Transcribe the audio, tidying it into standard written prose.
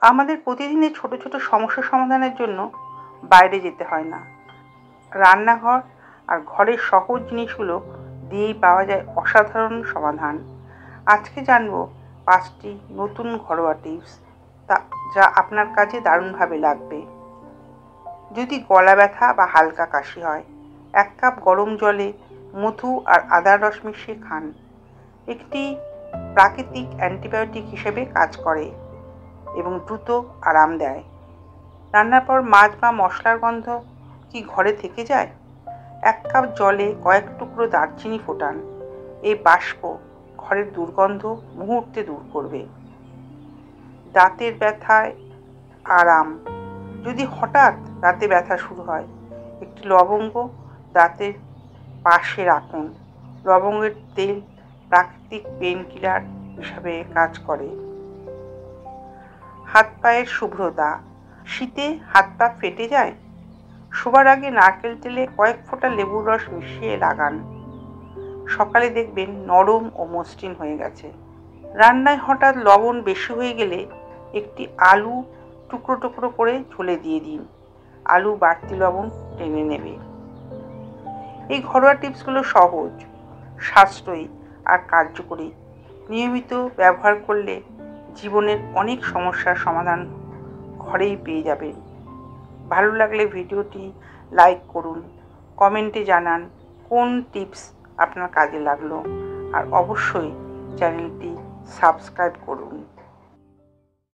আমাদের প্রতিদিনের ছোট ছোট সমস্যা সমাধানের জন্য বাইরে যেতে হয় না। রান্নাঘর আর ঘরের সহজ জিনিসগুলো দিয়েই পাওয়া যায় অসাধারণ সমাধান। আজকে জানবো 5টি নতুন ঘরোয়া টিপস যা আপনার কাজে দারুণভাবে লাগবে। যদি গলা ব্যথা বা হালকা কাশি হয়, 1 কাপ গরম জলে মধু আর আদার রস মিশিয়ে খান। একটি প্রাকৃতিক অ্যান্টিবায়োটিক হিসেবে কাজ করে এবং দ্রুত আরাম দেয়। রান্নার পর মাছ বা মশলার গন্ধ কি ঘরে থেকে যায়? 1 কাপ জলে কয়েক টুকরো দারচিনি ফোটান। এই বাষ্প ঘরের দুর্গন্ধ মুহূর্তে দূর করবে। দাঁতের ব্যথায় আরাম। যদি হঠাৎ দাঁতে ব্যথা শুরু হয়, একটি লবঙ্গ দাঁতের পাশে রাখুন। লবঙ্গের তেল প্রাকৃতিক পেন কিলার হিসাবে কাজ করে। হাত পায়ের শুভ্রতা। শীতে হাত পা ফেটে যায়? শোবার আগে নারকেল তেলে কয়েক ফোঁটা লেবুর রস মিশিয়ে লাগান। সকালে দেখবেন নরম ও মসৃণ হয়ে গেছে। রান্নায় হঠাৎ লবণ বেশি হয়ে গেলে একটি আলু টুকরো টুকরো করে ঝোলে দিয়ে দিন। আলু বাড়তি লবণ টেনে নেবে। এই ঘরোয়া টিপসগুলো সহজ, সাশ্রয়ী আর কার্যকরী। নিয়মিত ব্যবহার করলে জীবনের অনেক সমস্যার সমাধান ঘরেই পেয়ে যাবেন। ভালো লাগলে ভিডিওটি লাইক করুন, কমেন্টে জানান কোন টিপস আপনার কাজে লাগলো, আর অবশ্যই চ্যানেলটি সাবস্ক্রাইব করুন।